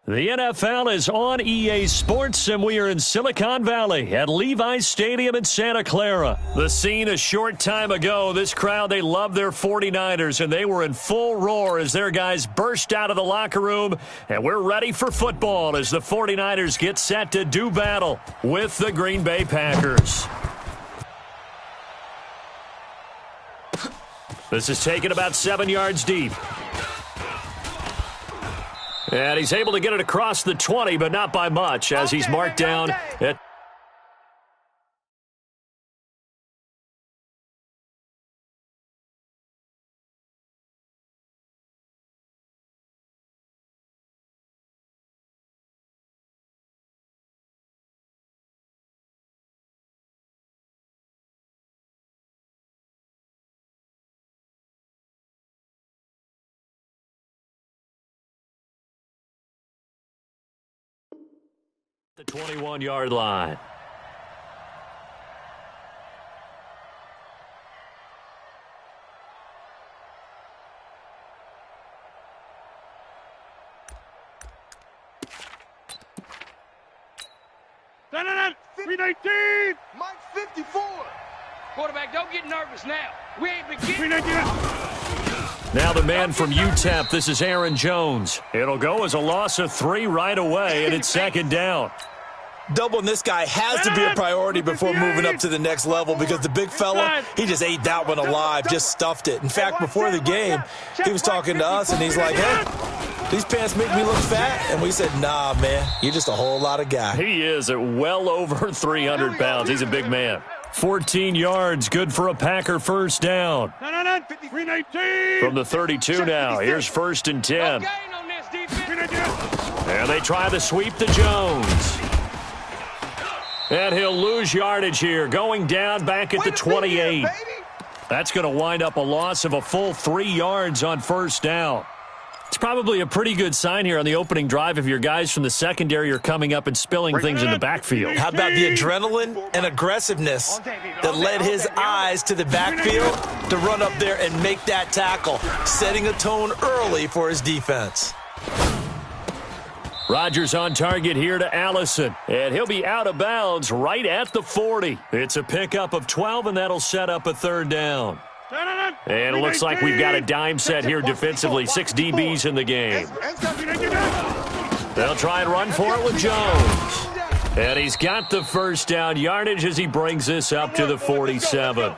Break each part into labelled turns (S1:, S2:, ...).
S1: The NFL is on EA Sports, and we are in Silicon Valley at Levi's Stadium in Santa Clara. The scene a short time ago, this crowd, they love their 49ers, and they were in full roar as their guys burst out of the locker room, and we're ready for football as the 49ers get set to do battle with the Green Bay Packers. This is taken about 7 yards deep. And he's able to get it across the 20, but not by much, as he's marked down at the 21-yard line.
S2: Mike 54.
S3: Quarterback, don't get nervous now. We ain't beginning.
S1: Now the man from UTEP, this is Aaron Jones. It'll go as a loss of 3 right away, and it's second down.
S4: Doubling this guy has to be a priority before moving up to the next level because the big fella, he just ate that one alive, just stuffed it. In fact, before the game, he was talking to us, and he's like, hey, these pants make me look fat. And we said, nah, man, you're just a whole lot of guy.
S1: He is at well over 300 pounds. He's a big man. 14 yards, good for a Packer first down. From the 32 now, here's 1st and 10. And they try the sweep to Jones. And he'll lose yardage here, going down back at the 28. That's going to wind up a loss of a full 3 yards on first down. It's probably a pretty good sign here on the opening drive if your guys from the secondary are coming up and spilling things in the backfield.
S4: How about the adrenaline and aggressiveness that led his eyes to the backfield to run up there and make that tackle, setting a tone early for his defense.
S1: Rodgers on target here to Allison, and he'll be out of bounds right at the 40. It's a pickup of 12, and that'll set up a third down. And it looks like we've got a dime set here defensively. 6 DBs in the game. They'll try and run for it with Jones. And he's got the first down yardage as he brings this up to the 47.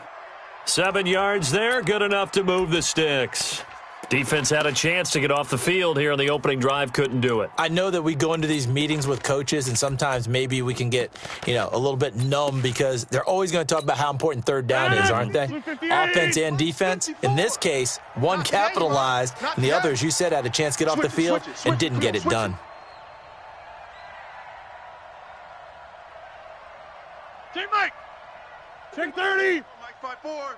S1: 7 yards there, good enough to move the sticks. Defense had a chance to get off the field here on the opening drive, couldn't do it.
S4: I know that we go into these meetings with coaches, and sometimes maybe we can get, a little bit numb because they're always going to talk about how important third down is, aren't they? Offense and defense. In this case, one capitalized, and the other, as you said, had a chance to get off the field and didn't get it done.
S2: Check 30. Mike 5-4.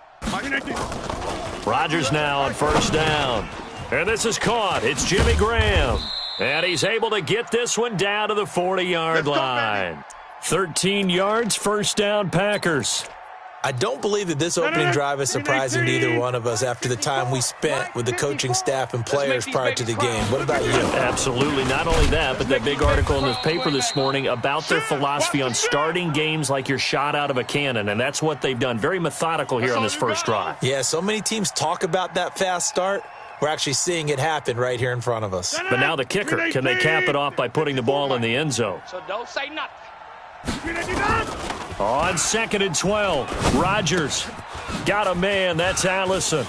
S1: Rodgers now on first down. And this is caught. It's Jimmy Graham. And he's able to get this one down to the 40-yard line. 13 yards, first down, Packers.
S4: I don't believe that this opening drive is surprising to either one of us after the time we spent with the coaching staff and players prior to the game. What about you?
S1: Absolutely. Not only that, but that big article in the paper this morning about their philosophy on starting games like you're shot out of a cannon, and that's what they've done. Very methodical here on this first drive.
S4: Yeah, so many teams talk about that fast start. We're actually seeing it happen right here in front of us.
S1: But now the kicker. Can they cap it off by putting the ball in the end zone?
S3: So don't say nothing.
S1: On 2nd and 12, Rodgers got a man. That's Allison.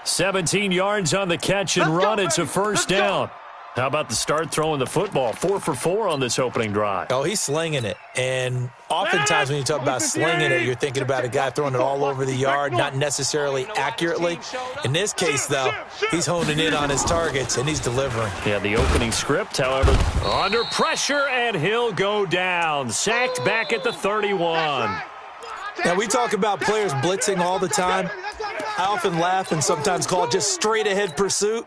S1: 17 yards on the catch and run. It's a first down. How about the start throwing the football? 4 for 4 on this opening drive.
S4: Oh, he's slinging it. And oftentimes when you talk about slinging it, you're thinking about a guy throwing it all over the yard, not necessarily accurately. In this case, though, he's honing in on his targets, and he's delivering.
S1: Yeah, the opening script, however, under pressure, and he'll go down. Sacked back at the 31.
S4: Now, we talk about players blitzing all the time. I often laugh and sometimes call it just straight-ahead pursuit.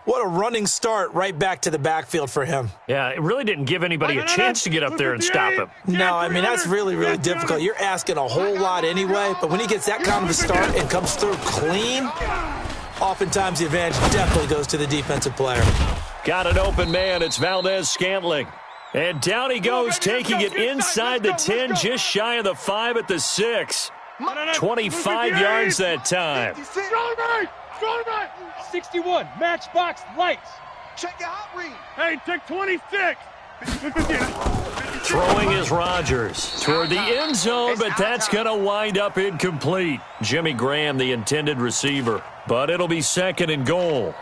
S4: What a running start right back to the backfield for him.
S1: Yeah, it really didn't give anybody a chance to get up there and stop him.
S4: No, I mean, that's really, really difficult. You're asking a whole lot anyway, but when he gets that kind of a start and comes through clean, oftentimes the advantage definitely goes to the defensive player.
S1: Got an open man. It's Valdez-Scantling. And down he goes, taking it inside the 10, just shy of the 5 at the 6. 25 yards that time.
S3: 61, matchbox lights.
S2: Check your hot read.
S5: Hey, take 26.
S1: Throwing is Rodgers toward the end zone, but that's going to wind up incomplete. Jimmy Graham, the intended receiver, but it'll be 2nd and goal.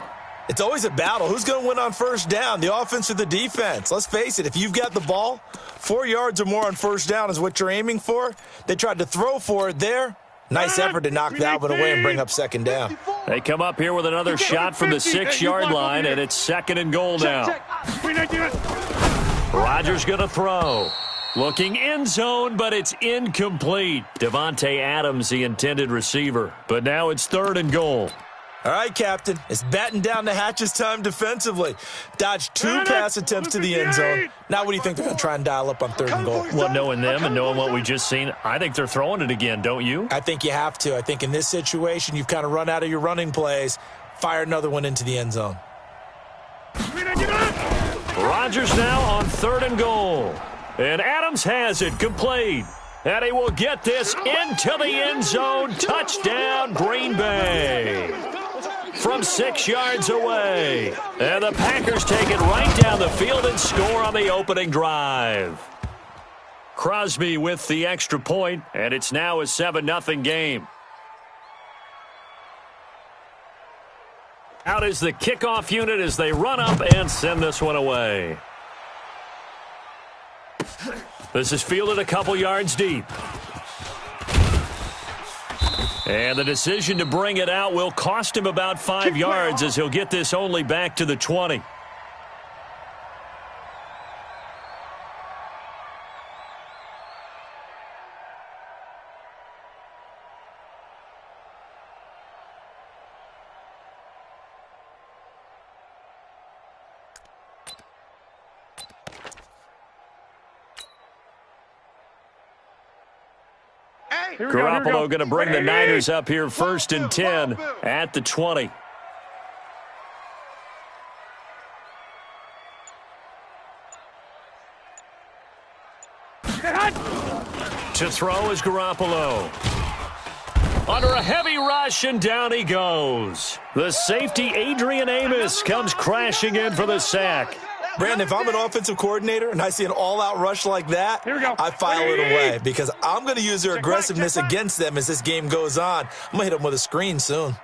S4: It's always a battle. Who's going to win on first down, the offense or the defense? Let's face it, if you've got the ball, 4 yards or more on first down is what you're aiming for. They tried to throw for it there. Nice effort to knock that one away and bring up 2nd down.
S1: They come up here with another shot from the 6-yard line, and it's 2nd and goal now. Rodgers going to throw. Looking end zone, but it's incomplete. Devontae Adams, the intended receiver. But now it's 3rd and goal.
S4: All right, Captain. It's batten down the hatches time defensively. Dodged 2 pass attempts to the end zone. Now what do you think they're going to try and dial up on 3rd and goal?
S1: Well, knowing them and knowing what we just seen, I think they're throwing it again, don't you?
S4: I think you have to. I think in this situation, you've kind of run out of your running plays. Fire another one into the end zone.
S1: Rodgers now on 3rd and goal. And Adams has it complete. And he will get this into the end zone. Touchdown, Green Bay. From 6 yards away. And the Packers take it right down the field and score on the opening drive. Crosby with the extra point, and it's now a 7-0 game. Out is the kickoff unit as they run up and send this one away. This is fielded a couple yards deep. And the decision to bring it out will cost him about 5 yards as he'll get this only back to the 20. Garoppolo going to bring the Niners up here 1st and 10 at the 20. To throw is Garoppolo. Under a heavy rush, and down he goes. The safety, Adrian Amos, comes crashing in for the sack.
S4: Brandon, if I'm an offensive coordinator and I see an all-out rush like that, I file it away because I'm going to use their aggressiveness against them as this game goes on. I'm going to hit them with a screen soon.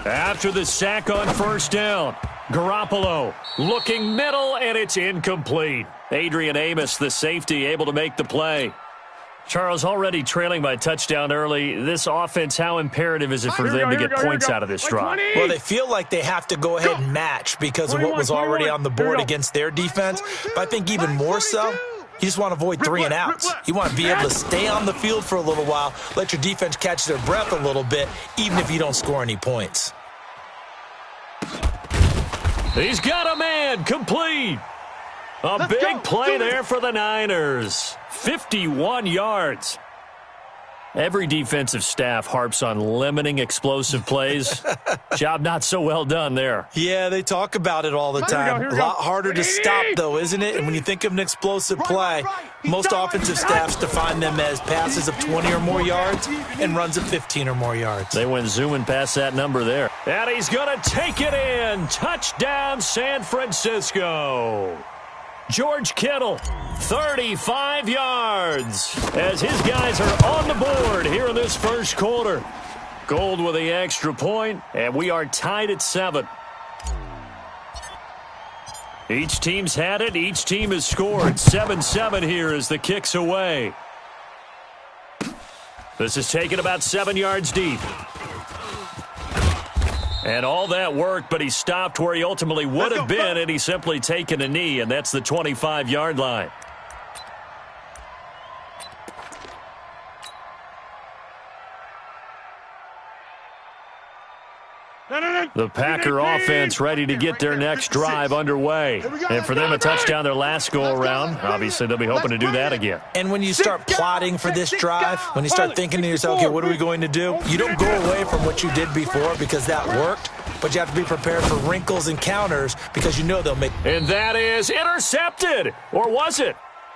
S1: After the sack on 1st down, Garoppolo looking middle, and it's incomplete. Adrian Amos, the safety, able to make the play. Charles, already trailing by touchdown early. This offense, how imperative is it for them to get points out of this drive?
S4: Well, they feel like they have to go ahead and match because of what was already on the board against their defense. But I think even more so, you just want to avoid 3 and outs. You want to be able to stay on the field for a little while, let your defense catch their breath a little bit, even if you don't score any points.
S1: He's got a man, complete. A big play there for the Niners. 51 yards. Every defensive staff harps on limiting explosive plays. Job not so well done there.
S4: Yeah, they talk about it all the time. A lot harder to stop, though, isn't it? And when you think of an explosive play, most offensive staffs define them as passes of 20 or more yards and runs of 15 or more yards.
S1: They went zooming past that number there. And he's going to take it in. Touchdown, San Francisco. George Kittle, 35 yards, as his guys are on the board here in this first quarter. Gold with the extra point, and we are tied at 7. Each team's had it. Each team has scored. 7-7 here as the kick's away. This is taken about 7 yards deep. And all that worked, but he stopped where he ultimately would have been, and he's simply taken a knee, and that's the 25-yard line. The Packer offense ready to get their next drive underway. And for them, a touchdown their last go-around. Obviously, they'll be hoping to do that again.
S4: And when you start plotting for this drive, when you start thinking to yourself, okay, what are we going to do? You don't go away from what you did before because that worked, but you have to be prepared for wrinkles and counters because you know they'll make.
S1: And that is intercepted. Or was it?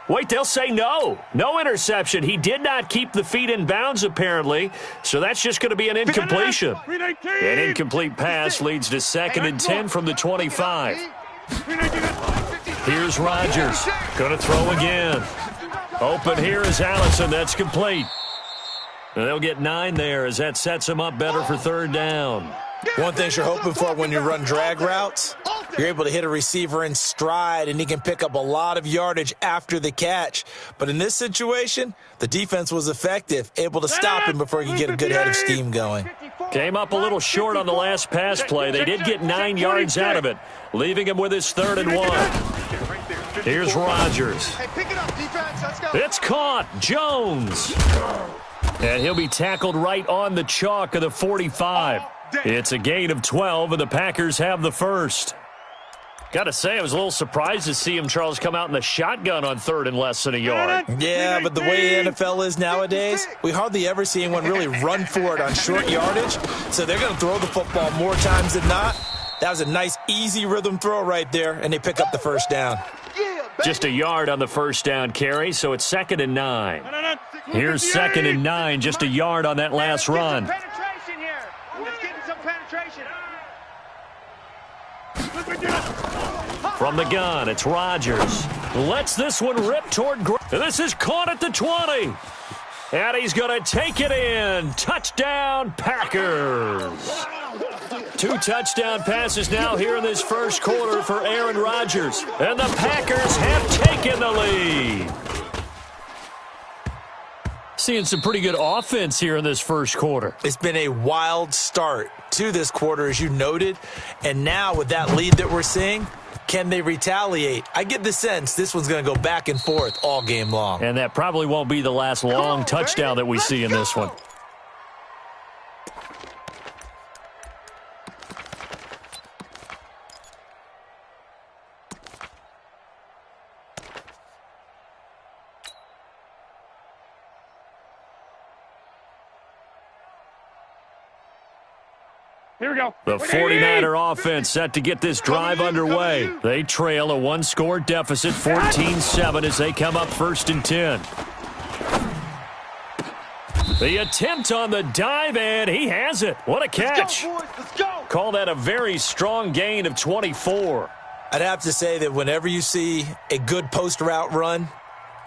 S1: Wait, they'll say no. No interception. He did not keep the feet in bounds, apparently, so that's just going to be an incompletion. An incomplete pass leads to 2nd and 10 from the 25. Here's Rodgers. Going to throw again. Open here is Allison. That's complete. And they'll get 9 there as that sets them up better for 3rd down.
S4: One thing you're hoping for when you run drag routes, you're able to hit a receiver in stride, and he can pick up a lot of yardage after the catch. But in this situation, the defense was effective, able to stop him before he could get a good head of steam going.
S1: Came up a little short on the last pass play. They did get 9 yards out of it, leaving him with his 3rd and 1. Here's Rodgers. It's caught. Jones. And he'll be tackled right on the chalk of the 45. It's a gain of 12, and the Packers have the first. Got to say, I was a little surprised to see him, Charles, come out in the shotgun on 3rd and less than a yard.
S4: Yeah, but the way the NFL is nowadays, we hardly ever see anyone really run for it on short yardage. So they're going to throw the football more times than not. That was a nice, easy rhythm throw right there, and they pick up the 1st down.
S1: Just a yard on the 1st down carry, so it's 2nd and 9. Here's 2nd and 9, just a yard on that last run. From the gun, it's Rodgers. Lets this one rip toward. This is caught at the 20. And he's going to take it in. Touchdown, Packers. 2 touchdown passes now here in this first quarter for Aaron Rodgers. And the Packers have taken the lead. Seeing some pretty good offense here in this first quarter.
S4: It's been a wild start to this quarter, as you noted. And now with that lead that we're seeing, can they retaliate? I get the sense this one's going to go back and forth all game long.
S1: And that probably won't be the last long touchdown that we see in this one.
S3: Here we go.
S1: The 49er offense set to get this drive underway. They trail a 1-score deficit, 14-7, as they come up 1st and 10. The attempt on the dive, and he has it. What a catch.
S2: Let's go.
S1: Call that a very strong gain of 24.
S4: I'd have to say that whenever you see a good post route run,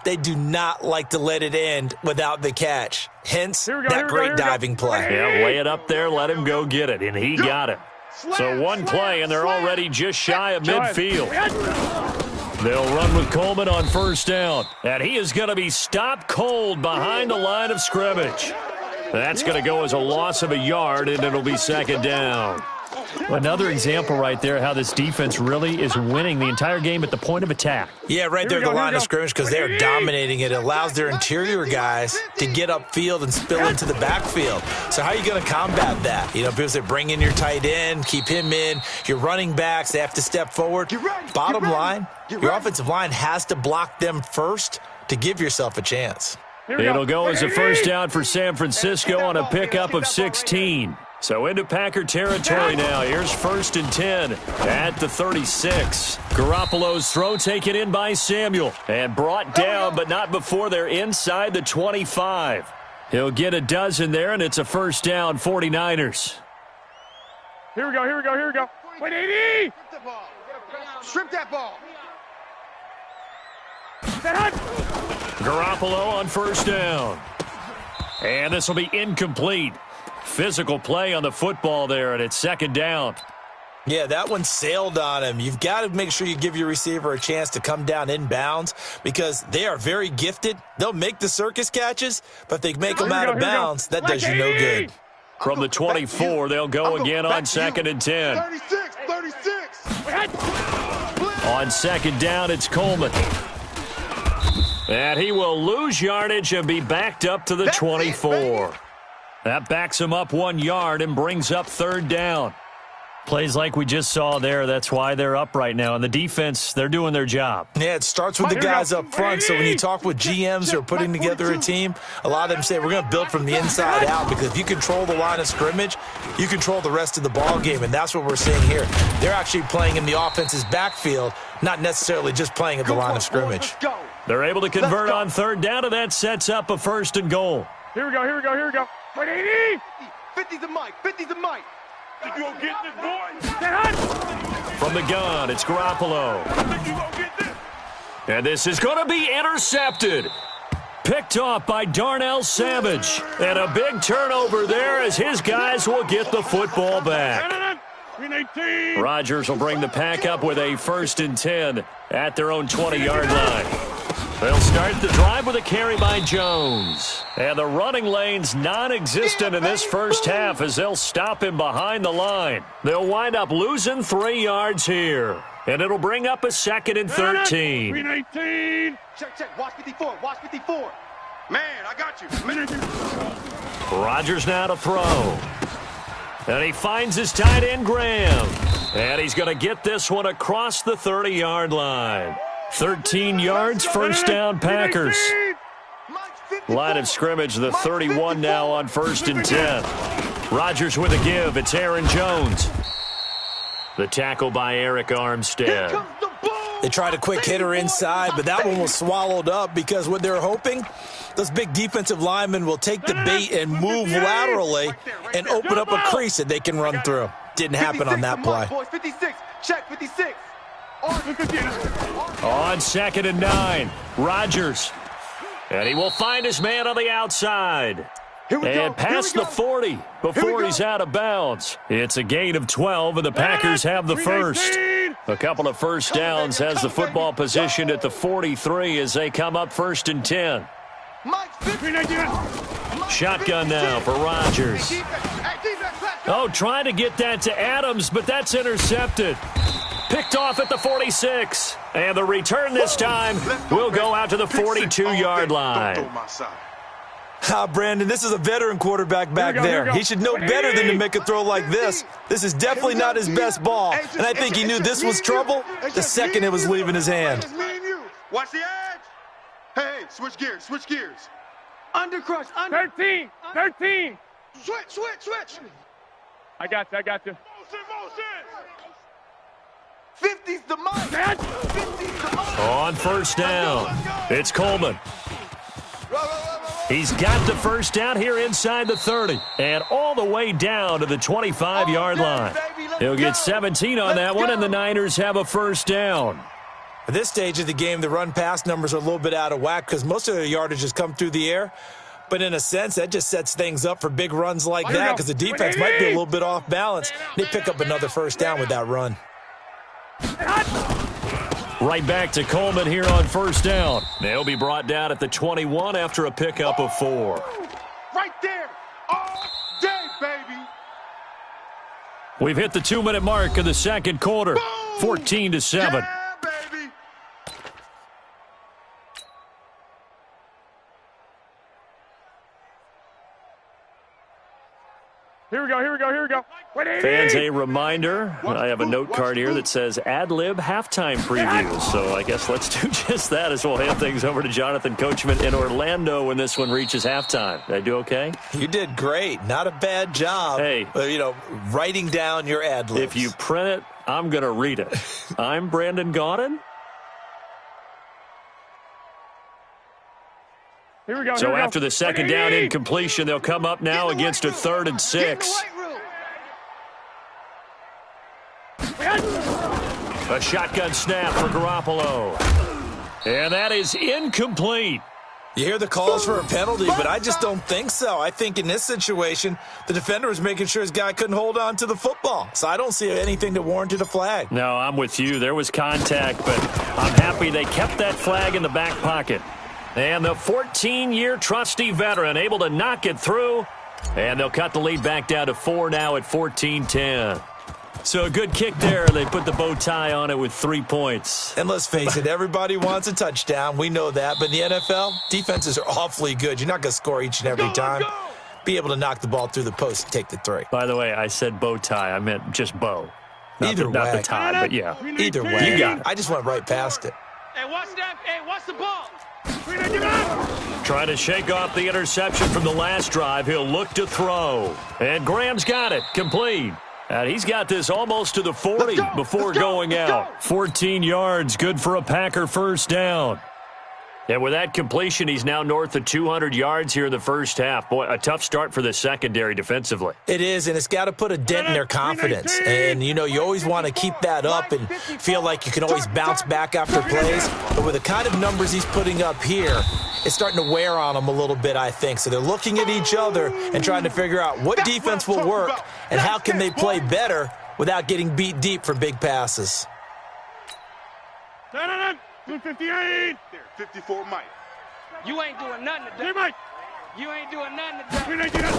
S4: they do not like to let it end without the catch. Hence, that great diving play.
S1: Yeah, lay it up there, let him go get it, and he got it. So one play, and they're already just shy of midfield. They'll run with Coleman on 1st down, and he is going to be stopped cold behind the line of scrimmage. That's going to go as a loss of a yard, and it'll be 2nd down. Another example right there how this defense really is winning the entire game at the point of attack.
S4: Yeah, right there at the line of scrimmage because they are dominating it. It allows their interior guys to get upfield and spill into the backfield. So how are you going to combat that? You know, people say bring in your tight end, keep him in. Your running backs, they have to step forward. Bottom line, your offensive line has to block them first to give yourself a chance.
S1: It'll go as a 1st down for San Francisco on a pickup of 16. So into Packer territory now. Here's 1st and 10 at the 36. Garoppolo's throw taken in by Samuel and brought down, but not before they're inside the 25. He'll get a dozen there, and it's a 1st down, 49ers.
S3: Here we go, here we go, here we go. Wait, 80!
S2: Strip that ball.
S1: Garoppolo on 1st down. And this will be incomplete. Physical play on the football there, and it's 2nd down.
S4: Yeah, that one sailed on him. You've got to make sure you give your receiver a chance to come down inbounds because they are very gifted. They'll make the circus catches, but if they make them out of bounds, that does you no good.
S1: From the 24, they'll go again on 2nd and 10.
S2: 36.
S1: On 2nd down, it's Coleman. And he will lose yardage and be backed up to the 24. That backs him up 1 yard and brings up 3rd down. Plays like we just saw there. That's why they're up right now. And the defense, they're doing their job.
S4: Yeah, it starts with the guys up front. So when you talk with GMs who are putting together a team, a lot of them say we're going to build from the inside out, because if you control the line of scrimmage, you control the rest of the ball game, and that's what we're seeing here. They're actually playing in the offense's backfield, not necessarily just playing at the line of scrimmage.
S1: They're able to convert on third down, and that sets up a 1st and goal.
S2: Here we go, here we go, here we go. 180! 50's the mic, 50's the mic. You gonna get this, boy?
S1: From the gun, it's Garoppolo. And this is going to be intercepted. Picked off by Darnell Savage. And a big turnover there as his guys will get the football back. Rodgers will bring the pack up with a 1st and 10 at their own 20-yard line. They'll start the drive with a carry by Jones. And the running lane's non-existent in this first half as they'll stop him behind the line. They'll wind up losing 3 yards here. And it'll bring up a 2nd and 13.
S2: 319. Check. Watch 54. Watch 54. Man, I got you.
S1: Rodgers now to throw. And he finds his tight end, Graham. And he's going to get this one across the 30-yard line. 13 yards, 1st down, Packers. Line of scrimmage, the 31 now on 1st and 10. Rodgers with a give. It's Aaron Jones. The tackle by Eric Armstead.
S4: They tried a quick hitter inside, but that one was swallowed up because what they're hoping, those big defensive linemen will take the bait and move laterally and open up a crease that they can run through. Didn't happen on that play.
S2: 56, check 56.
S1: On 2nd and 9, Rodgers. And he will find his man on the outside. And past the 40 before he's out of bounds. It's a gain of 12, and the Packers have the 1st. A couple of 1st downs has the football positioned at the 43 as they come up 1st and 10. Shotgun now for Rodgers. Oh, trying to get that to Adams, but that's intercepted. Picked off at the 46. And the return this time will go out to the 42-yard line.
S4: Brandon, this is a veteran quarterback back there. He should know better than to make a throw like this. This is definitely not his best ball. And I think he knew this was trouble the second it was leaving his hand.
S2: Watch the edge. Hey, switch gears, switch gears. Undercrush, under. 13. Switch.
S3: I got you.
S2: Motion. 50's the mic. 50's the mic.
S1: On 1st down, it's Coleman. He's got the 1st down here inside the 30 and all the way down to the 25-yard line. He'll get 17 on that one, and the Niners have a 1st down.
S4: At this stage of the game, the run-pass numbers are a little bit out of whack because most of their yardage has come through the air. But in a sense, that just sets things up for big runs like that because the defense might be a little bit off balance. They pick up another 1st down with that run.
S1: Right back to Coleman here on 1st down. They'll be brought down at the 21 after a pickup of 4.
S2: Right there. All day, baby.
S1: We've hit the 2-minute mark of the 2nd quarter. 14-7.
S2: Yeah, baby.
S3: Here we go.
S1: Fans, a reminder, I have a note card here that says ad-lib halftime preview. So I guess let's do just that as we'll hand things over to Jonathan Coachman in Orlando when this one reaches halftime. Did I do okay?
S4: You did great. Not a bad job.
S1: Hey.
S4: Writing down your ad-libs.
S1: If you print it, I'm going to read it. I'm Brandon Gaudin.
S3: Here we go.
S1: So after the 2nd down incompletion, they'll come up now against a 3rd and 6. A shotgun snap for Garoppolo. And that is incomplete.
S4: You hear the calls for a penalty, but I just don't think so. I think in this situation, the defender was making sure his guy couldn't hold on to the football. So I don't see anything that warranted a flag.
S1: No, I'm with you. There was contact, but I'm happy they kept that flag in the back pocket. And the 14-year trusty veteran able to knock it through. And they'll cut the lead back down to 4 now at 14-10. So a good kick there. They put the bow tie on it with 3 points.
S4: And let's face it, everybody wants a touchdown. We know that. But in the NFL, defenses are awfully good. You're not going to score each and every time. be able to knock the ball through the post and take the three.
S1: By the way, I said bow tie. I meant just bow. Not the tie, but yeah.
S4: Either way.
S1: You got it.
S4: I just went right past it.
S3: Hey, watch that. Hey, watch the ball.
S1: Trying to shake off the interception from the last drive. He'll look to throw. And Graham's got it. Complete. And he's got this almost to the 40 before going out. 14 yards, good for a Packer first down. And with that completion, he's now north of 200 yards here in the first half. Boy, a tough start for the secondary defensively.
S4: It is, and it's got to put a dent in their confidence. And, you know, you always want to keep that up and feel like you can always bounce back after plays. But with the kind of numbers he's putting up here, it's starting to wear on them a little bit, I think. So they're looking at each other and trying to figure out what defense will work and how can they play better without getting beat deep for big passes.
S2: 258. There, 54, Mike.
S3: You ain't doing nothing today. Mike. You ain't doing nothing today.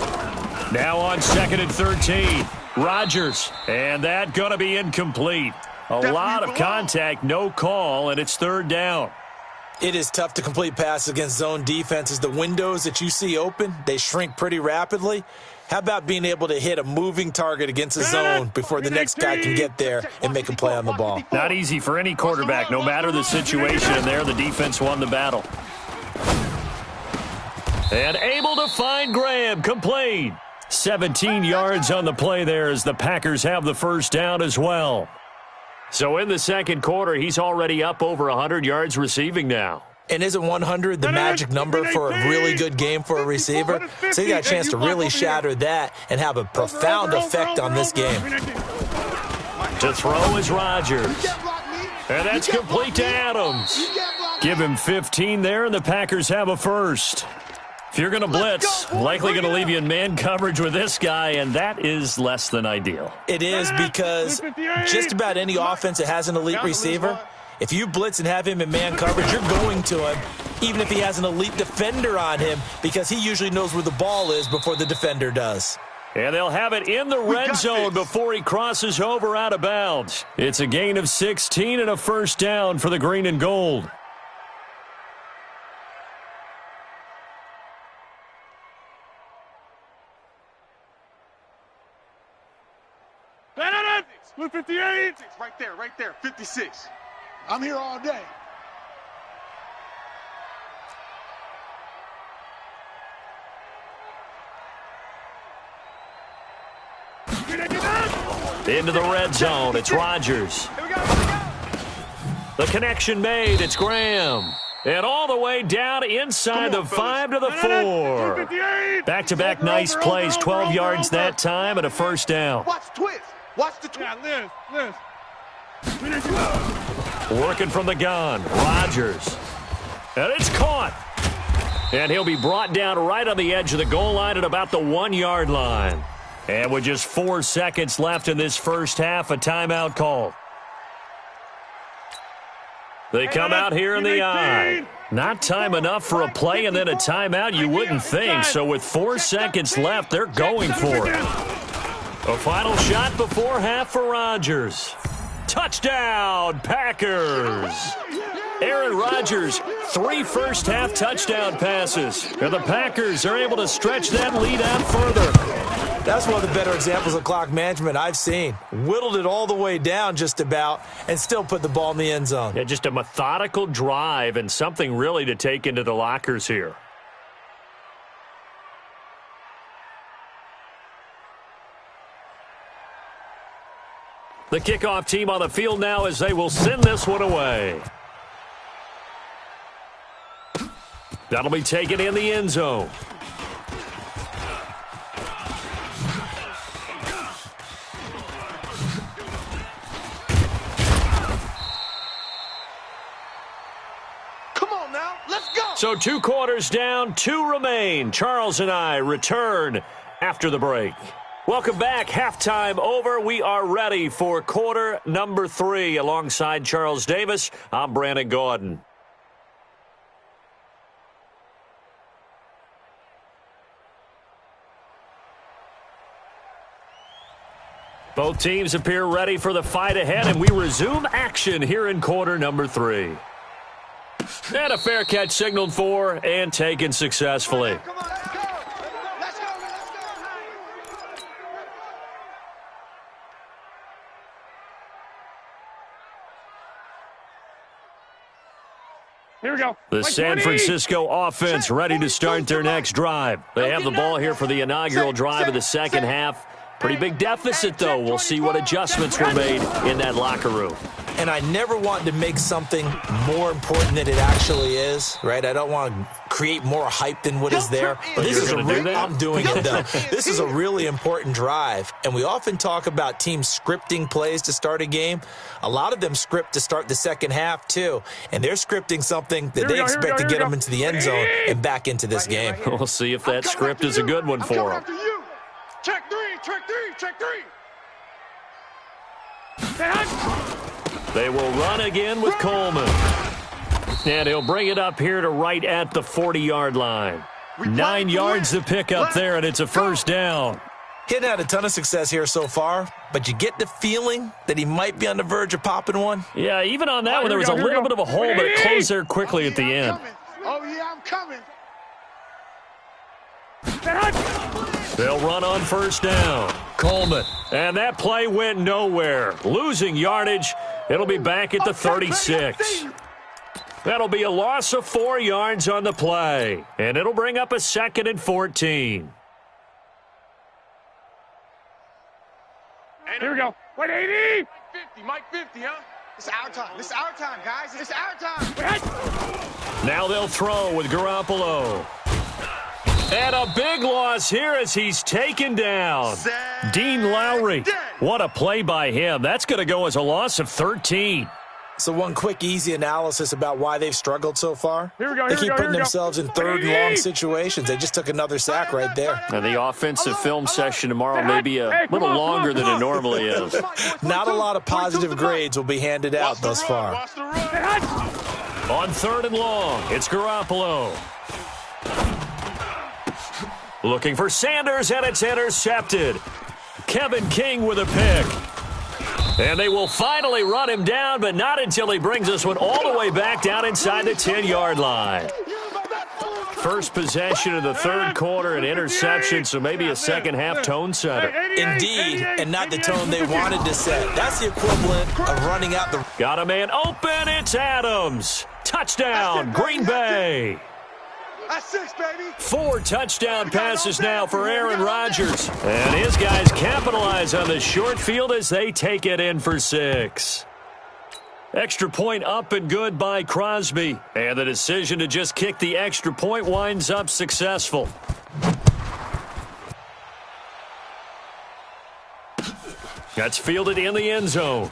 S1: Now on 2nd and 13, Rodgers. And that going to be incomplete. A lot of contact, no call, and it's 3rd down.
S4: It is tough to complete passes against zone defenses. The windows that you see open, they shrink pretty rapidly. How about being able to hit a moving target against a zone before the next guy can get there and make a play on the ball?
S1: Not easy for any quarterback, no matter the situation. And there, the defense won the battle. And able to find Graham, complete. 17 yards on the play there as the Packers have the first down as well. So in the second quarter, he's already up over 100 yards receiving now.
S4: And isn't 100 the magic number for a really good game for a receiver? So you got a chance to really shatter that and have a profound effect on this game.
S1: To throw is Rodgers. And that's complete to Adams. Give him 15 there, and the Packers have a first. If you're going to blitz, likely going to leave you in man coverage with this guy, and that is less than ideal.
S4: It is, because just about any offense that has an elite receiver, if you blitz and have him in man coverage, you're going to him, even if he has an elite defender on him, because he usually knows where the ball is before the defender does.
S1: And they'll have it in the red zone before he crosses over out of bounds. It's a gain of 16 and a first down for the green and gold.
S2: Blue 58. Right there, 56. I'm here all day.
S1: Into the red zone, it's Rodgers. The connection made, it's Graham. And all the way down inside the 5 to the 4. Back-to-back nice plays, 12 yards that time and a first down.
S2: Watch twist. Watch the twist. Yeah, Liz.
S1: Working from the gun, Rodgers. And it's caught. And he'll be brought down right on the edge of the goal line at about the 1-yard line. And with just 4 seconds left in this first half, a timeout call. They come out here in the I. Not time enough for a play and then a timeout, you wouldn't think. So with 4 seconds left, they're going for it. A final shot before half for Rodgers. Touchdown, Packers. Aaron Rodgers, 3 first-half touchdown passes. And the Packers are able to stretch that lead out further.
S4: That's one of the better examples of clock management I've seen. Whittled it all the way down just about and still put the ball in the end zone.
S1: Yeah, just a methodical drive and something really to take into the lockers here. The kickoff team on the field now as they will send this one away. That'll be taken in the end zone.
S2: Come on now, let's go.
S1: So 2 quarters down, 2 remain. Charles and I return after the break. Welcome back. Halftime over. We are ready for quarter number 3. Alongside Charles Davis, I'm Brandon Gordon. Both teams appear ready for the fight ahead, and we resume action here in quarter number 3. And a fair catch signaled for and taken successfully.
S3: go.
S1: The San Francisco offense ready to start their next drive. They have the ball here for the inaugural drive of the second half. Pretty big deficit, though. We'll see what adjustments were made in that locker room.
S4: And I never want to make something more important than it actually is, right? I don't want to create more hype than what is there.
S1: But
S4: This is
S1: I'm
S4: doing it, though. This is a really important drive. And we often talk about teams scripting plays to start a game. A lot of them script to start the second half, too. And they're scripting something that they expect to get them into the end zone and back into this game.
S1: We'll see if that script is a good one for them.
S2: Check three, check three, check three.
S1: They will run again with Coleman. And he'll bring it up here to right at the 40-yard line. 9 yards to pick up there, and it's a first down.
S4: He hadn't had a ton of success here so far, but you get the feeling that he might be on the verge of popping one.
S1: Yeah, even on that one, there was a little bit of a hole, but it closed there quickly at the end.
S2: Oh, yeah, I'm coming.
S1: They'll run on first down. Coleman. And that play went nowhere. Losing yardage. It'll be back at the 36. That'll be a loss of 4 yards on the play. And it'll bring up a 2nd and 14.
S3: Here we go. 180.
S2: Mike 50, huh? It's our time. This is our time, guys. It's our time.
S1: Now they'll throw with Garoppolo. And a big loss here as he's taken down. Dean Lowry. What a play by him. That's going to go as a loss of 13.
S4: So one quick, easy analysis about why they've struggled so far.
S3: Here we go,
S4: they keep putting themselves in third and long situations. They just took another sack right there.
S1: And the offensive film session tomorrow may be a little longer than it normally is.
S4: Not a lot of positive grades will be handed out thus far.
S1: On 3rd and long, it's Garoppolo. Looking for Sanders, and it's intercepted. Kevin King with a pick. And they will finally run him down, but not until he brings this one all the way back down inside the 10-yard line. First possession of the third quarter, an interception, so maybe a second-half tone setter.
S4: Indeed, and not the tone they wanted to set. That's the equivalent of running out the...
S1: Got a man open, it's Adams. Touchdown, Green Bay.
S2: That's 6, baby.
S1: 4 touchdown passes now for Aaron Rodgers. And his guys capitalize on the short field as they take it in for 6. Extra point up and good by Crosby. And the decision to just kick the extra point winds up successful. That's fielded in the end zone.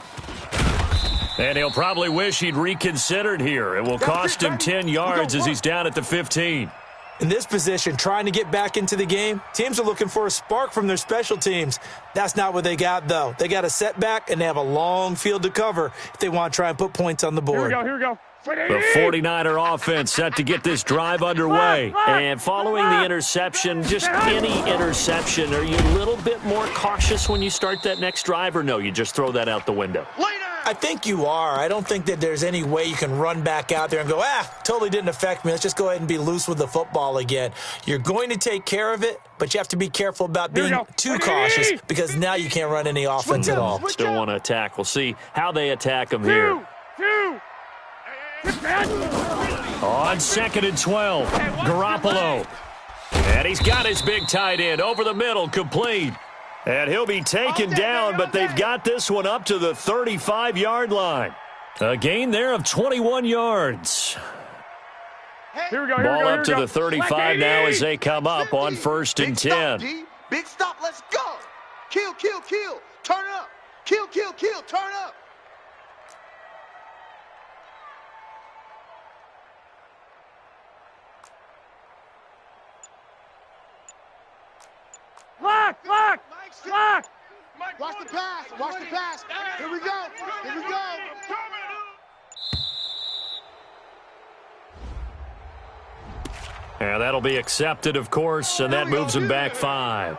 S1: And he'll probably wish he'd reconsidered here. It will cost him 10 yards as he's down at the 15.
S4: In this position, trying to get back into the game, teams are looking for a spark from their special teams. That's not what they got, though. They got a setback, and they have a long field to cover if they want to try and put points on the board.
S3: Here we go.
S1: The 49er offense set to get this drive underway. And following the interception, just any interception, are you a little bit more cautious when you start that next drive, or no, you just throw that out the window?
S4: I think you are. I don't think that there's any way you can run back out there and go, totally didn't affect me. Let's just go ahead and be loose with the football again. You're going to take care of it, but you have to be careful about being too cautious because now you can't run any offense at all.
S1: Still want to attack. We'll see how they attack them here. On 2nd and 12, Garoppolo. And he's got his big tight end over the middle, complete. And he'll be taken down, but they've got this one up to the 35-yard line. A gain there of 21 yards.
S3: Here we go.
S1: Ball up to the 35 now as they come up on 1st and 10.
S2: Big stop, let's go. Kill, kill, kill. Turn up. Kill, kill, kill. Turn up.
S3: Lock.
S2: Watch the pass. Watch the pass. Here we go. Here we go.
S1: And that'll be accepted, of course, and that moves him back 5.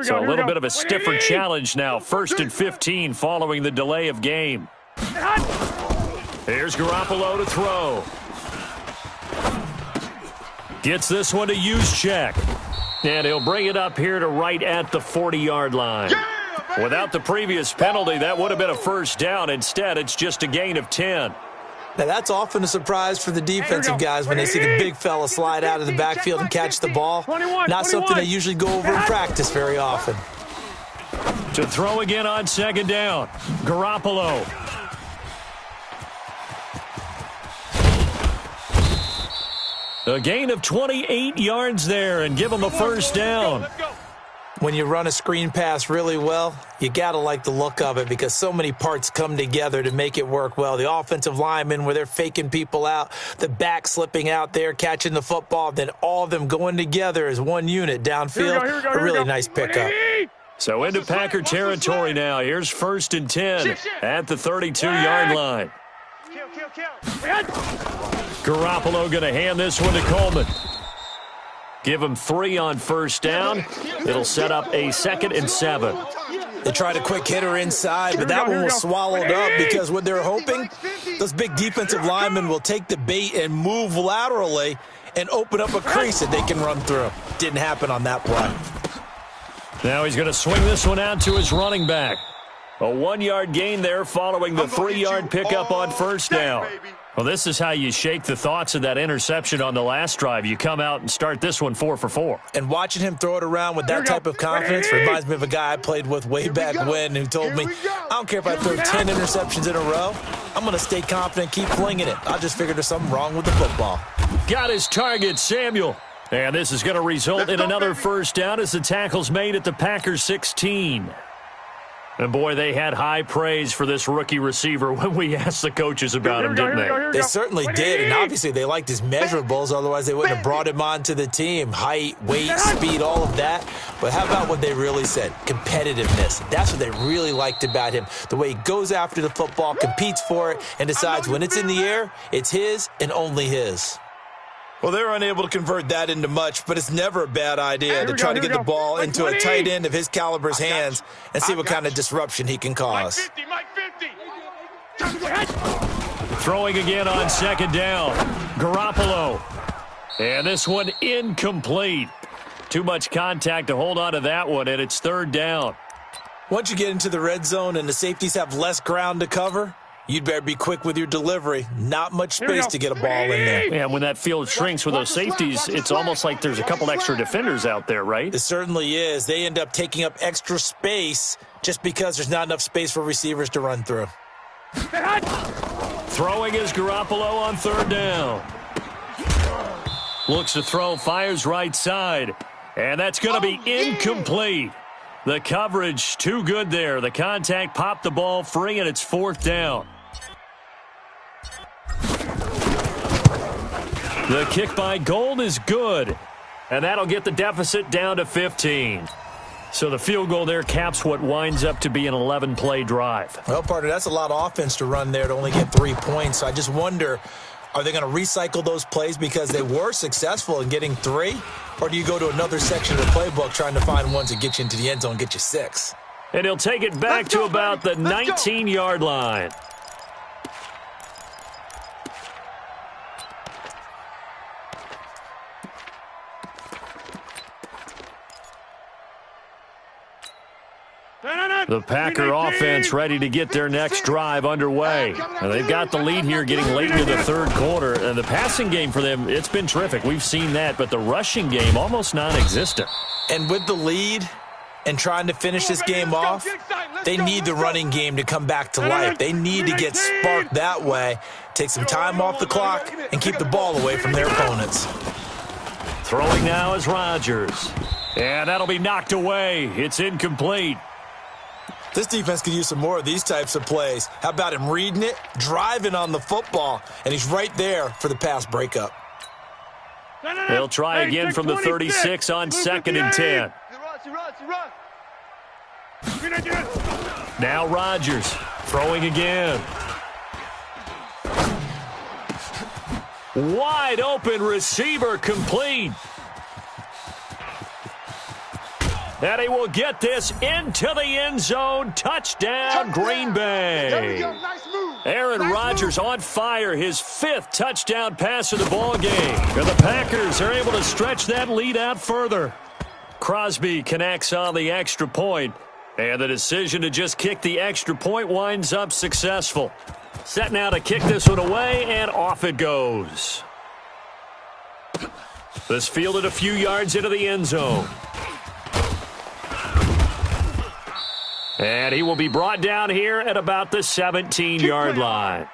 S1: So a little bit of a stiffer challenge now. 1st and 15 following the delay of game. Here's Garoppolo to throw. Gets this one to use check. And he'll bring it up here to right at the 40-yard line. Without the previous penalty, that would have been a first down. Instead, it's just a gain of 10.
S4: Now, that's often a surprise for the defensive guys when they see the big fella slide out of the backfield and catch the ball. Not something they usually go over in practice very often.
S1: To throw again on second down. Garoppolo. A gain of 28 yards there and give him a first down.
S4: When you run a screen pass really well, you got to like the look of it because so many parts come together to make it work well. The offensive linemen, where they're faking people out, the back slipping out there, catching the football, then all of them going together as one unit downfield. A really nice pickup.
S1: So into Packer territory now. Here's 1st and 10 at the 32-yard line. Garoppolo going to hand this one to Coleman. Give him 3 on first down. It'll set up a 2nd and 7.
S4: They tried a quick hitter inside, but that one was swallowed up because what they're hoping, those big defensive linemen will take the bait and move laterally and open up a crease that they can run through. Didn't happen on that play.
S1: Now he's going to swing this one out to his running back. A 1-yard gain there following the 3-yard pickup on first down. Well, this is how you shake the thoughts of that interception on the last drive. You come out and start this one 4 for 4.
S4: And watching him throw it around with that type of confidence reminds me of a guy I played with way back when who told me, I don't care if I throw 10 interceptions in a row, I'm going to stay confident, keep flinging it. I just figured there's something wrong with the football.
S1: Got his target, Samuel. And this is going to result in another first down as the tackle's made at the Packers 16. And, boy, they had high praise for this rookie receiver when we asked the coaches about him, didn't they?
S4: They certainly did, and obviously they liked his measurables. Otherwise, they wouldn't have brought him onto the team. Height, weight, speed, all of that. But how about what they really said? Competitiveness. That's what they really liked about him. The way he goes after the football, competes for it, and decides when it's in the air, it's his and only his. Well, they were unable to convert that into much, but it's never a bad idea to try to get the ball into a tight end of his caliber's hands and see what kind of disruption he can cause.
S1: Throwing again on second down. Garoppolo. And this one incomplete. Too much contact to hold on to that one, and it's 3rd down.
S4: Once you get into the red zone and the safeties have less ground to cover, you'd better be quick with your delivery. Not much space to get a ball in there.
S1: Yeah, when that field shrinks with those safeties, it's almost like there's a couple extra defenders out there, right?
S4: It certainly is. They end up taking up extra space just because there's not enough space for receivers to run through.
S1: Throwing is Garoppolo on 3rd down. Looks to throw, fires right side. And that's going to be incomplete. The coverage too good there. The contact popped the ball free, and it's 4th down. The kick by Gold is good, and that'll get the deficit down to 15. So the field goal there caps what winds up to be an 11-play drive.
S4: Well, partner, that's a lot of offense to run there to only get 3 points. So I just wonder, are they going to recycle those plays because they were successful in getting 3? Or do you go to another section of the playbook trying to find ones that get you into the end zone and get you 6?
S1: And he'll take it back to about the 19-yard line. The Packer offense ready to get their next drive underway. And they've got the lead here getting late into the 3rd quarter. And the passing game for them, it's been terrific. We've seen that. But the rushing game, almost non-existent.
S4: And with the lead and trying to finish this game off, they need the running game to come back to life. They need to get sparked that way, take some time off the clock, and keep the ball away from their opponents.
S1: Throwing now is Rodgers. And that'll be knocked away. It's incomplete.
S4: This defense could use some more of these types of plays. How about him reading it, driving on the football, and he's right there for the pass breakup.
S1: They'll try again from the 36 on 2nd and 10. Now Rodgers throwing again. Wide open receiver complete. And he will get this into the end zone. Touchdown, Green Bay.
S2: There we go. Nice move.
S1: Aaron Rodgers on fire, his 5th touchdown pass of the ball game. And the Packers are able to stretch that lead out further. Crosby connects on the extra point, and the decision to just kick the extra point winds up successful. Set now to kick this one away, and off it goes. This fielded a few yards into the end zone. And he will be brought down here at about the 17-yard line.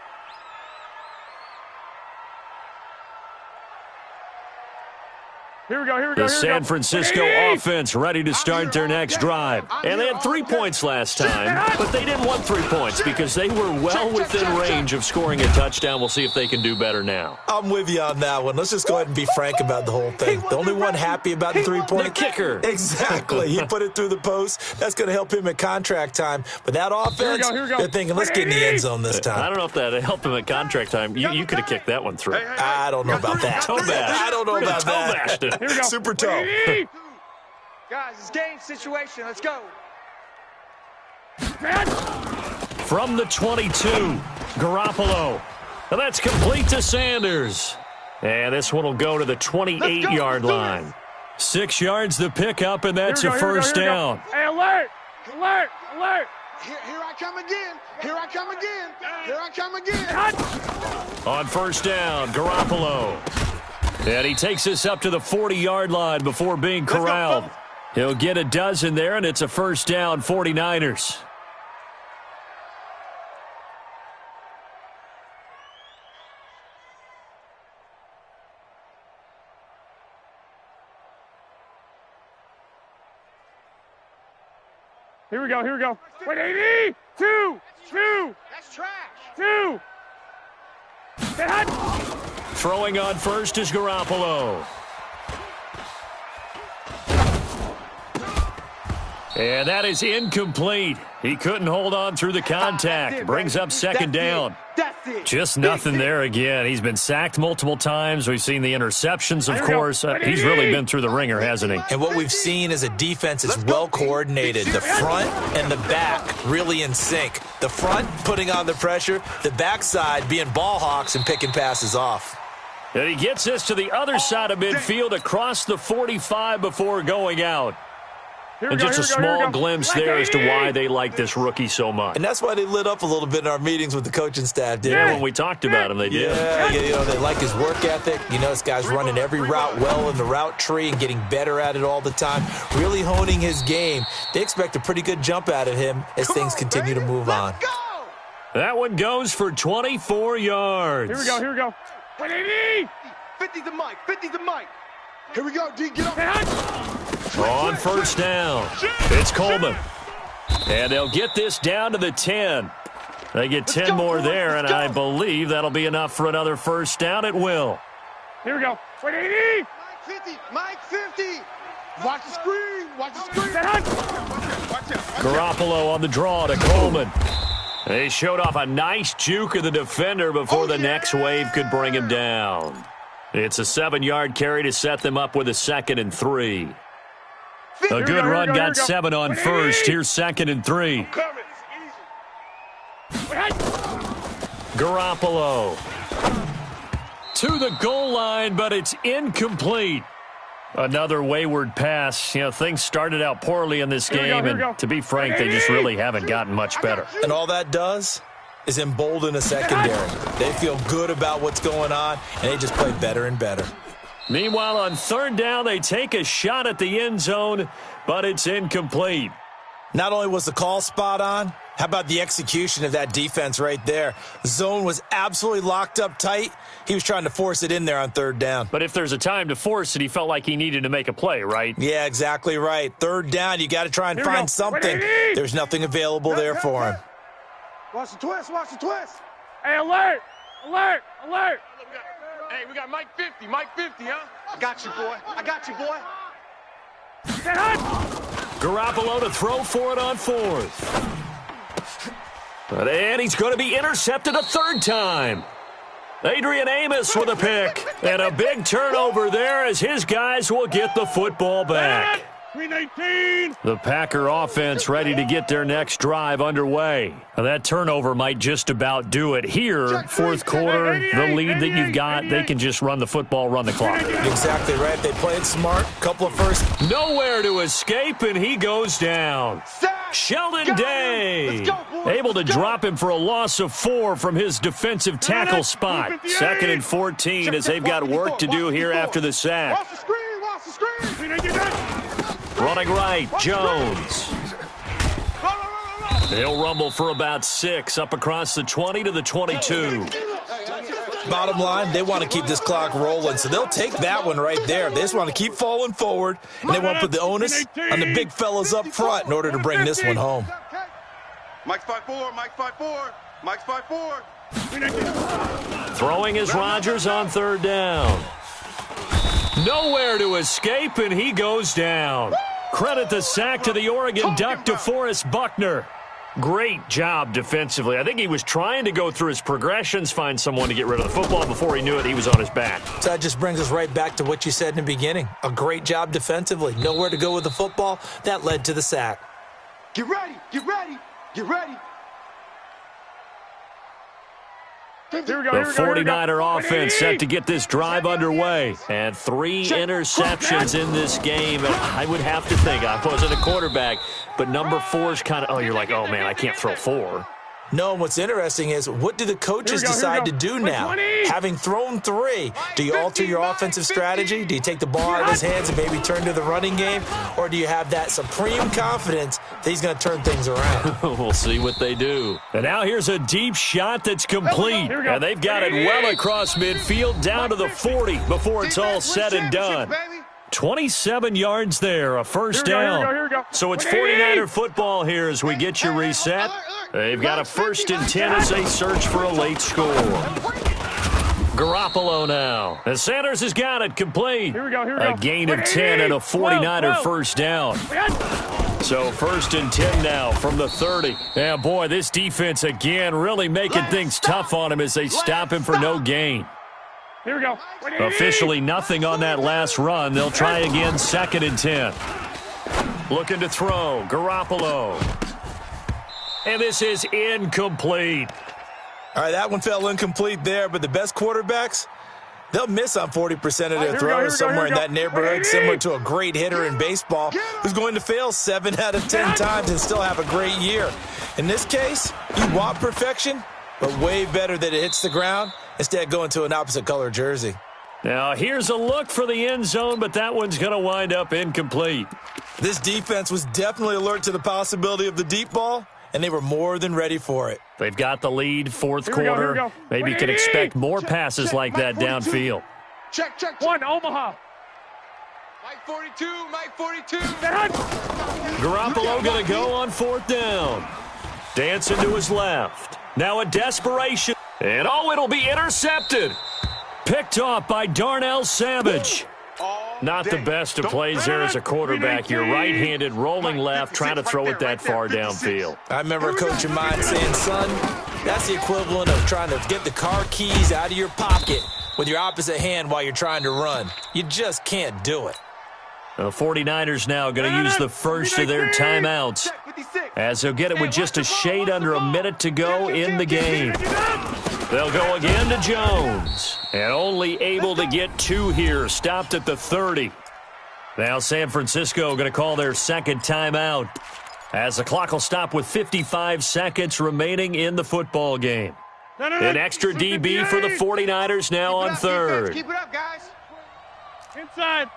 S2: Here we go.
S1: The San Francisco offense ready to start their next drive. And they had 3 points last time, but they didn't want 3 points because they were well within range of scoring a touchdown. We'll see if they can do better now.
S4: I'm with you on that one. Let's just go ahead and be frank about the whole thing. The only one happy about the 3-point.
S1: The kicker.
S4: Exactly. He put it through the post. That's going to help him at contract time. But that offense, they're thinking, let's get in the end zone this time.
S1: I don't know if that helped him at contract time. You could have kicked that one through.
S4: I don't know about that.
S1: Toe bash.
S4: I don't know about
S1: Toe
S4: that.
S1: bashed it.
S2: Here we go.
S4: Super toe.
S3: Guys, it's game situation. Let's go.
S1: From the 22, Garoppolo. And that's complete to Sanders. And this one will go to the 28-yard line. 6 yards the pickup, and that's a first down.
S2: Hey, alert! Alert! Alert!
S5: Here I come again. Here I come again. Here I come again.
S1: On first down, Garoppolo. And he takes us up to the 40-yard line before being corralled. He'll get a dozen there, and it's a first down, 49ers.
S2: Here we go. Here we go. Wait, 80! Two!
S3: That's trash.
S2: Two! Get hot!
S1: Throwing on first is Garoppolo. And that is incomplete. He couldn't hold on through the contact. Brings up second down.
S3: That's it.
S1: Just nothing there again. He's been sacked multiple times. We've seen the interceptions, of course. He's really been through the ringer, hasn't he?
S4: And what we've seen is a defense that's well coordinated. The front and the back really in sync. The front putting on the pressure, the backside being ball hawks and picking passes off.
S1: And he gets us to the other side of midfield across the 45 before going out. And just a small glimpse there as to why they like this rookie so much.
S4: And that's why they lit up a little bit in our meetings with the coaching staff, didn't
S1: Yeah, when we talked about him, they did.
S4: Yeah, you know, they like his work ethic. You know, this guy's running every route well in the route tree and getting better at it all the time, really honing his game. They expect a pretty good jump out of him as things continue to move on.
S1: That one goes for 24 yards.
S2: Here we go. Here we go. Wait, 80!
S5: 50's the mic. 50's the mic. Here we go, D. Get up.
S1: On first down, it's Coleman. And they'll get this down to the 10. They get 10 more there, and I believe that'll be enough for another first down. It will.
S2: Here we go. Wait, 80!
S5: Mike 50. Watch the screen. Watch the screen.
S1: Garoppolo on the draw to Coleman. They showed off a nice juke of the defender before the next wave could bring him down. It's a 7-yard carry to set them up with a 2nd and 3. A good run got 7 on first. Here's 2nd and 3. Garoppolo to the goal line, but it's incomplete. Another wayward pass. You know, things started out poorly in this game, and to be frank, they just really haven't gotten much better.
S4: And all that does is embolden a secondary. They feel good about what's going on, and they just play better and better.
S1: Meanwhile, on third down, they take a shot at the end zone, but it's incomplete.
S4: Not only was the call spot on, how about the execution of that defense right there? Zone was absolutely locked up tight. He was trying to force it in there on third down.
S1: But if there's a time to force it, he felt like he needed to make a play, right?
S4: Yeah, exactly right. Third down, you got to try and find something. There's nothing available there for him.
S5: Watch the twist. Watch the twist.
S2: Hey, alert! Alert! Alert!
S3: Hey, we got Mike 50. Mike 50, huh?
S5: I got you, boy. I got you, boy.
S2: Get hot!
S1: Garoppolo to throw for it on fourth. And he's going to be intercepted a third time. Adrian Amos with a pick. And a big turnover there as his guys will get the football back. The Packer offense ready to get their next drive underway. Now, that turnover might just about do it. Here, fourth quarter, the lead that you've got, they can just run the football, run the clock.
S4: Exactly right. They played smart. Couple of first.
S1: Nowhere to escape, and he goes down. Sheldon Day able to drop him for a loss of 4 from his defensive tackle spot. 2nd and 14 as they've got work to do here after the sack. Running right, Jones. He'll rumble for about 6 up across the 20 to the 22.
S4: Bottom line, they want to keep this clock rolling, so they'll take that one right there. They just want to keep falling forward, and they want to put the onus on the big fellas up front in order to bring this one home.
S2: Mike's 5-4, Mike's 5-4, Mike's 5-4.
S1: Throwing is Rodgers on 3rd down. Nowhere to escape, and he goes down. Credit the sack to the Oregon Duck, DeForest Buckner. Great job defensively. I think he was trying to go through his progressions, find someone to get rid of the football. Before he knew it, he was on his back.
S4: So that just brings us right back to what you said in the beginning. A great job defensively. Nowhere to go with the football. That led to the sack.
S2: Get ready, get ready, get ready.
S1: The 49er offense set to get this drive underway. And 3 interceptions in this game. I would have to think, I wasn't a quarterback, but number 4 is kind of, you're like, oh, man, I can't throw 4.
S4: No, what's interesting is what do the coaches decide to do now? Having thrown 3, do you alter your offensive strategy? Do you take the ball out of his hands and maybe turn to the running game? Or do you have that supreme confidence that he's going to turn things around?
S1: We'll see what they do. And now here's a deep shot that's complete. And they've got it well across midfield down to the 40 before it's all said and done. 27 yards there, a first down.
S3: Here we go.
S1: So it's 49er football here as we get you reset. They've got a 1st and 10 as they search for a late score. Garoppolo now. And Sanders has got it complete.
S3: Here we go.
S1: A gain of 10 and a 49er first down. So 1st and 10 now from the 30. Yeah, boy, this defense again really making things tough on him as they stop him for no gain.
S3: Here we go.
S1: Officially nothing on that last run. They'll try again, 2nd and 10. Looking to throw, Garoppolo. And this is incomplete.
S4: All right, that one fell incomplete there, but the best quarterbacks, they'll miss on 40% of their throws somewhere in that neighborhood, similar to a great hitter in baseball who's going to fail 7 out of 10 times and still have a great year. In this case, you want perfection, but way better that it hits the ground instead of going to an opposite color jersey.
S1: Now, here's a look for the end zone, but that one's going to wind up incomplete.
S4: This defense was definitely alert to the possibility of the deep ball, and they were more than ready for it.
S1: They've got the lead, 4th quarter. Maybe you can expect more passes like that downfield.
S5: Check.
S3: 1, Omaha.
S2: Mike 42, Mike 42.
S1: Garoppolo going to go on 4th down. Dancing to his left. Now a desperation. And it'll be intercepted. Picked off by Darnell Savage. Not the best of plays there as a quarterback. You're right-handed, rolling left, trying to throw it that far downfield.
S4: I remember a coach of mine saying, son, that's the equivalent of trying to get the car keys out of your pocket with your opposite hand while you're trying to run. You just can't do it.
S1: The 49ers now going to use the first of their timeouts as they'll get it with just a shade under a minute to go in the game. They'll go again to Jones, and only able to get 2 here, stopped at the 30. Now San Francisco going to call their 2nd timeout as the clock will stop with 55 seconds remaining in the football game. An extra DB for the 49ers now on 3rd.
S2: Keep it up, guys.
S3: Inside.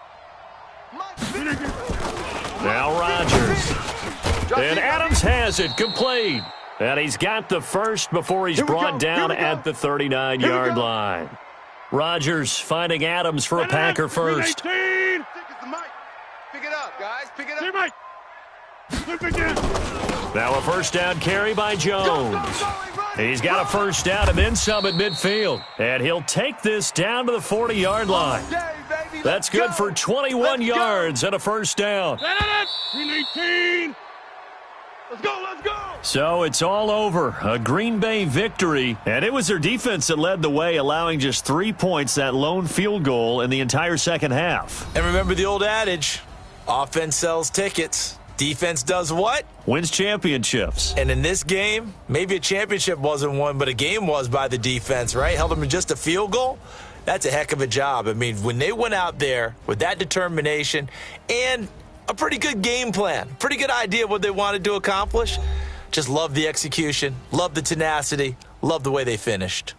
S1: Now Rodgers. And Adams has it complete. And he's got the first before he's brought down at the 39-yard line. Rodgers finding Adams for a Packer first.
S2: Pick it up, guys. Pick it up.
S1: Now a first down carry by Jones. He's got a first down and then some at midfield. And he'll take this down to the 40-yard line. That's good for 21 yards and a first down.
S3: Let's go.
S1: So it's all over. A Green Bay victory. And it was their defense that led the way, allowing just 3 points, that lone field goal in the entire second half.
S4: And remember the old adage, Offense sells tickets. Defense does what?
S1: Wins championships.
S4: And in this game, maybe a championship wasn't won, but a game was by the defense, right? Held them to just a field goal. That's a heck of a job. I mean, when they went out there with that determination and a pretty good game plan, pretty good idea of what they wanted to accomplish, just love the execution, love the tenacity, love the way they finished.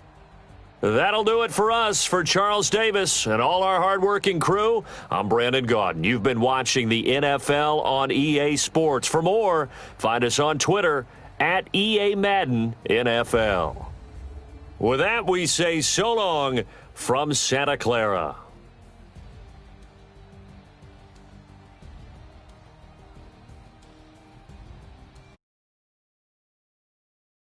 S1: That'll do it for us. For Charles Davis and all our hardworking crew, I'm Brandon Gaudin. You've been watching the NFL on EA Sports. For more, find us on Twitter at EA Madden NFL. With that, we say so long from Santa Clara.